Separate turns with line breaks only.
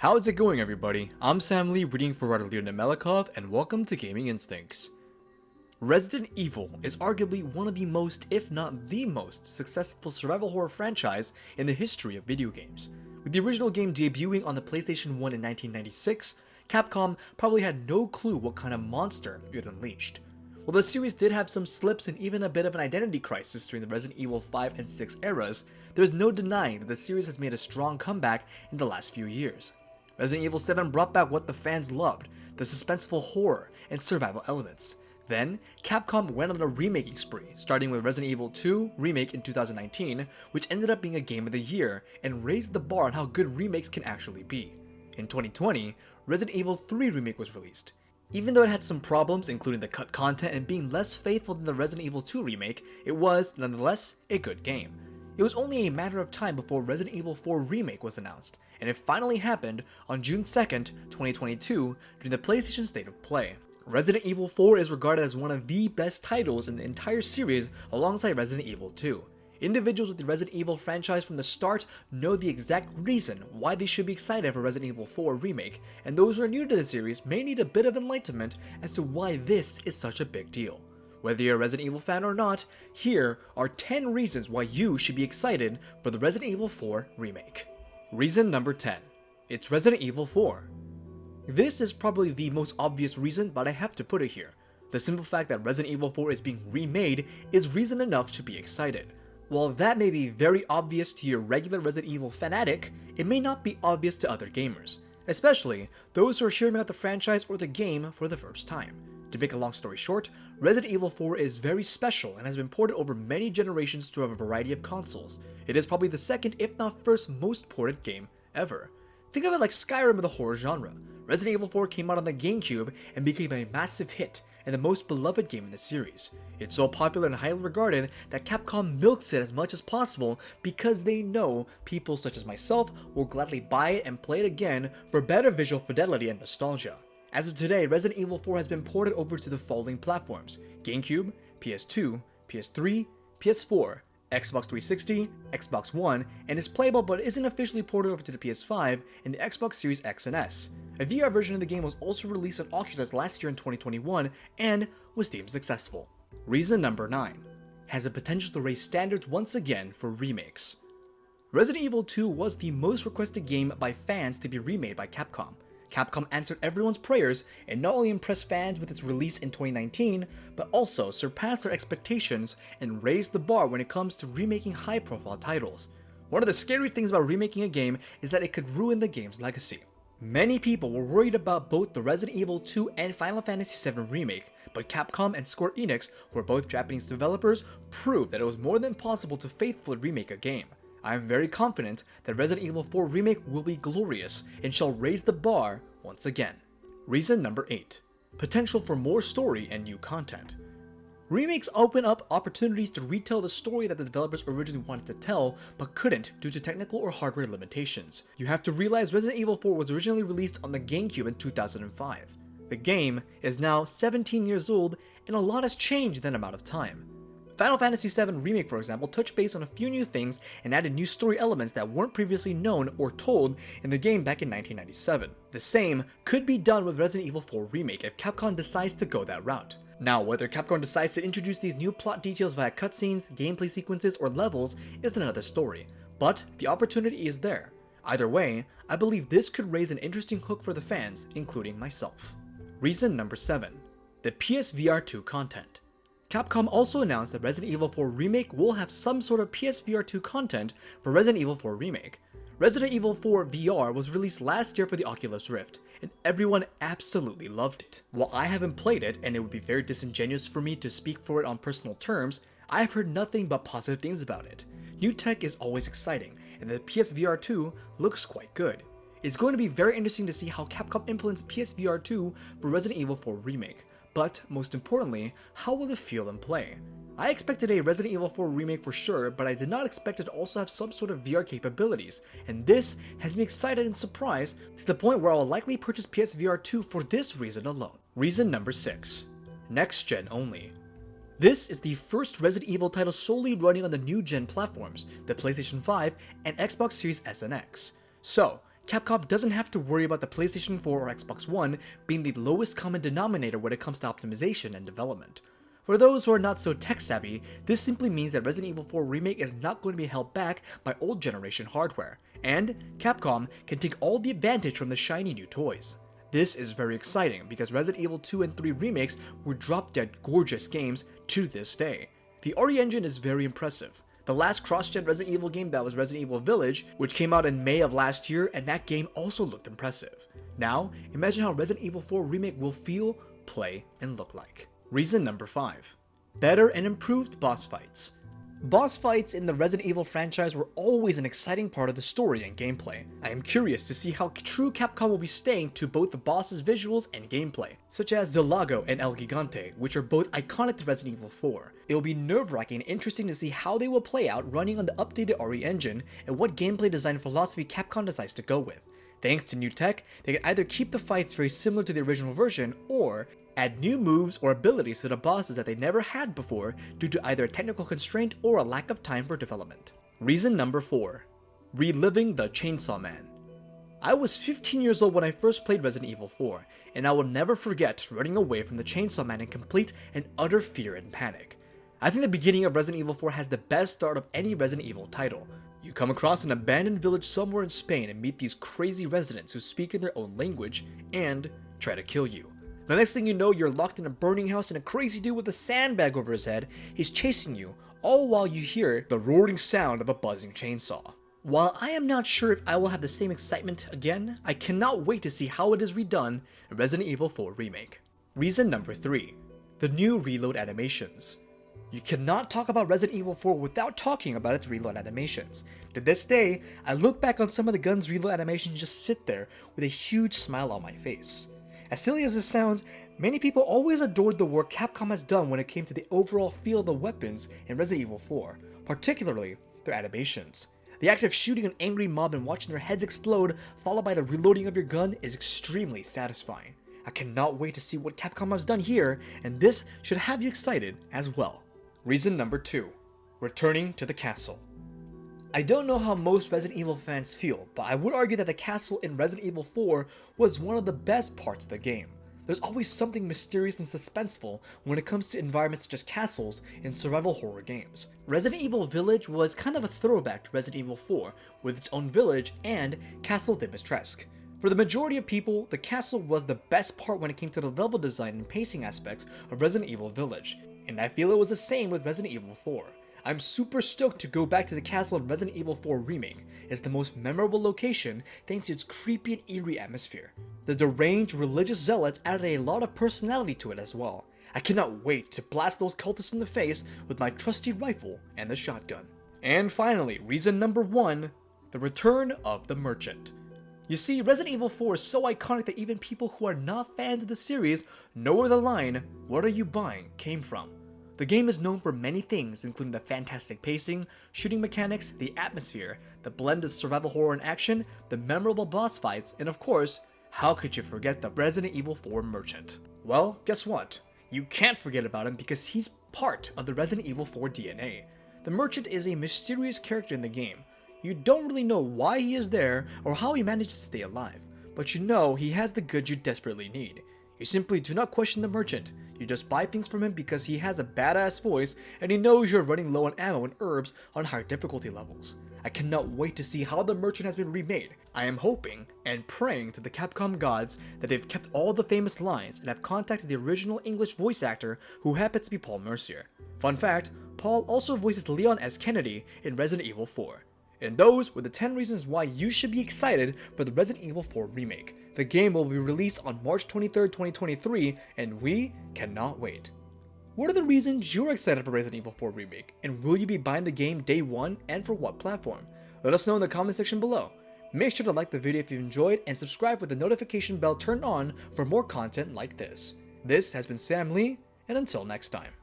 How's it going, everybody? I'm Sam Lee, reading for writer Leonid Melikhov, and welcome to Gaming Instincts. Resident Evil is arguably one of the most, if not the most, successful survival horror franchise in the history of video games. With the original game debuting on the PlayStation 1 in 1996, Capcom probably had no clue what kind of monster it had unleashed. While the series did have some slips and even a bit of an identity crisis during the Resident Evil 5 and 6 eras, there's no denying that the series has made a strong comeback in the last few years. Resident Evil 7 brought back what the fans loved, the suspenseful horror and survival elements. Then, Capcom went on a remaking spree, starting with Resident Evil 2 Remake in 2019, which ended up being a Game of the Year and raised the bar on how good remakes can actually be. In 2020, Resident Evil 3 Remake was released. Even though it had some problems, including the cut content and being less faithful than the Resident Evil 2 Remake, it was, nonetheless, a good game. It was only a matter of time before Resident Evil 4 Remake was announced, and it finally happened on June 2nd, 2022, during the PlayStation State of Play. Resident Evil 4 is regarded as one of the best titles in the entire series alongside Resident Evil 2. Individuals with the Resident Evil franchise from the start know the exact reason why they should be excited for Resident Evil 4 Remake, and those who are new to the series may need a bit of enlightenment as to why this is such a big deal. Whether you're a Resident Evil fan or not, here are 10 reasons why you should be excited for the Resident Evil 4 Remake. Reason number 10. It's Resident Evil 4. This is probably the most obvious reason, but I have to put it here. The simple fact that Resident Evil 4 is being remade is reason enough to be excited. While that may be very obvious to your regular Resident Evil fanatic, it may not be obvious to other gamers, especially those who are hearing about the franchise or the game for the first time. To make a long story short, Resident Evil 4 is very special and has been ported over many generations to a variety of consoles. It is probably the second, if not first, most ported game ever. Think of it like Skyrim of the horror genre. Resident Evil 4 came out on the GameCube and became a massive hit and the most beloved game in the series. It's so popular and highly regarded that Capcom milks it as much as possible because they know people such as myself will gladly buy it and play it again for better visual fidelity and nostalgia. As of today, Resident Evil 4 has been ported over to the following platforms: GameCube, PS2, PS3, PS4, Xbox 360, Xbox One, and is playable but isn't officially ported over to the PS5 and the Xbox Series X and S. A VR version of the game was also released on Oculus last year in 2021 and was deemed successful. Reason number 9. Has the potential to raise standards once again for remakes. Resident Evil 2 was the most requested game by fans to be remade by Capcom. Capcom answered everyone's prayers and not only impressed fans with its release in 2019, but also surpassed their expectations and raised the bar when it comes to remaking high-profile titles. One of the scary things about remaking a game is that it could ruin the game's legacy. Many people were worried about both the Resident Evil 2 and Final Fantasy VII Remake, but Capcom and Square Enix, who are both Japanese developers, proved that it was more than possible to faithfully remake a game. I am very confident that Resident Evil 4 Remake will be glorious and shall raise the bar once again. Reason number 8. Potential for more story and new content. Remakes open up opportunities to retell the story that the developers originally wanted to tell, but couldn't due to technical or hardware limitations. You have to realize Resident Evil 4 was originally released on the GameCube in 2005. The game is now 17 years old, and a lot has changed in that amount of time. Final Fantasy VII Remake, for example, touched base on a few new things and added new story elements that weren't previously known or told in the game back in 1997. The same could be done with Resident Evil 4 Remake if Capcom decides to go that route. Now, whether Capcom decides to introduce these new plot details via cutscenes, gameplay sequences, or levels is another story, but the opportunity is there. Either way, I believe this could raise an interesting hook for the fans, including myself. Reason number 7. The PSVR2 content. Capcom also announced that Resident Evil 4 Remake will have some sort of PSVR2 content for Resident Evil 4 Remake. Resident Evil 4 VR was released last year for the Oculus Rift, and everyone absolutely loved it. While I haven't played it, and it would be very disingenuous for me to speak for it on personal terms, I've heard nothing but positive things about it. New tech is always exciting, and the PSVR2 looks quite good. It's going to be very interesting to see how Capcom implements PSVR2 for Resident Evil 4 Remake. But, most importantly, how will it feel and play? I expected a Resident Evil 4 Remake for sure, but I did not expect it to also have some sort of VR capabilities, and this has me excited and surprised to the point where I will likely purchase PSVR 2 for this reason alone. Reason number 6. Next gen only. This is the first Resident Evil title solely running on the new gen platforms, the PlayStation 5 and Xbox Series S and X. So, Capcom doesn't have to worry about the PlayStation 4 or Xbox One being the lowest common denominator when it comes to optimization and development. For those who are not so tech savvy, this simply means that Resident Evil 4 Remake is not going to be held back by old generation hardware, and Capcom can take all the advantage from the shiny new toys. This is very exciting because Resident Evil 2 and 3 remakes were drop-dead gorgeous games to this day. The RE engine is very impressive. The last cross-gen Resident Evil game that was Resident Evil Village, which came out in May of last year, and that game also looked impressive. Now, imagine how Resident Evil 4 Remake will feel, play, and look like. Reason number 5. Better and improved boss fights. Boss fights in the Resident Evil franchise were always an exciting part of the story and gameplay. I am curious to see how true Capcom will be staying to both the boss's visuals and gameplay, such as Del Lago and El Gigante, which are both iconic to Resident Evil 4. It will be nerve-wracking and interesting to see how they will play out running on the updated RE engine and what gameplay design philosophy Capcom decides to go with. Thanks to new tech, they can either keep the fights very similar to the original version or add new moves or abilities to the bosses that they never had before due to either a technical constraint or a lack of time for development. Reason number 4. Reliving the Chainsaw Man. I was 15 years old when I first played Resident Evil 4, and I will never forget running away from the Chainsaw Man in complete and utter fear and panic. I think the beginning of Resident Evil 4 has the best start of any Resident Evil title. You come across an abandoned village somewhere in Spain and meet these crazy residents who speak in their own language and try to kill you. The next thing you know, you're locked in a burning house and a crazy dude with a sandbag over his head is chasing you, all while you hear the roaring sound of a buzzing chainsaw. While I am not sure if I will have the same excitement again, I cannot wait to see how it is redone in Resident Evil 4 Remake. Reason number 3. The new reload animations. You cannot talk about Resident Evil 4 without talking about its reload animations. To this day, I look back on some of the gun's reload animations and just sit there with a huge smile on my face. As silly as this sounds, many people always adored the work Capcom has done when it came to the overall feel of the weapons in Resident Evil 4, particularly their animations. The act of shooting an angry mob and watching their heads explode, followed by the reloading of your gun, is extremely satisfying. I cannot wait to see what Capcom has done here, and this should have you excited as well. Reason number 2. Returning to the castle. I don't know how most Resident Evil fans feel, but I would argue that the castle in Resident Evil 4 was one of the best parts of the game. There's always something mysterious and suspenseful when it comes to environments such as castles in survival horror games. Resident Evil Village was kind of a throwback to Resident Evil 4, with its own village and Castle Dimitrescu. For the majority of people, the castle was the best part when it came to the level design and pacing aspects of Resident Evil Village, and I feel it was the same with Resident Evil 4. I'm super stoked to go back to the castle in Resident Evil 4 Remake. It's the most memorable location thanks to its creepy and eerie atmosphere. The deranged religious zealots added a lot of personality to it as well. I cannot wait to blast those cultists in the face with my trusty rifle and the shotgun. And finally, reason number 1, the return of the merchant. You see, Resident Evil 4 is so iconic that even people who are not fans of the series know where the line, "What are you buying?" came from. The game is known for many things, including the fantastic pacing, shooting mechanics, the atmosphere, the blend of survival horror and action, the memorable boss fights, and of course, how could you forget the Resident Evil 4 merchant? Well, guess what? You can't forget about him because he's part of the Resident Evil 4 DNA. The merchant is a mysterious character in the game. You don't really know why he is there or how he manages to stay alive, but you know he has the goods you desperately need. You simply do not question the merchant. You just buy things from him because he has a badass voice and he knows you're running low on ammo and herbs on higher difficulty levels. I cannot wait to see how the merchant has been remade. I am hoping and praying to the Capcom gods that they've kept all the famous lines and have contacted the original English voice actor who happens to be Paul Mercier. Fun fact, Paul also voices Leon as Kennedy in Resident Evil 4. And those were the 10 reasons why you should be excited for the Resident Evil 4 remake. The game will be released on March 23rd, 2023, and we cannot wait. What are the reasons you're excited for Resident Evil 4 remake, and will you be buying the game day one and for what platform? Let us know in the comment section below. Make sure to like the video if you enjoyed and subscribe with the notification bell turned on for more content like this. This has been Sam Lee, and until next time.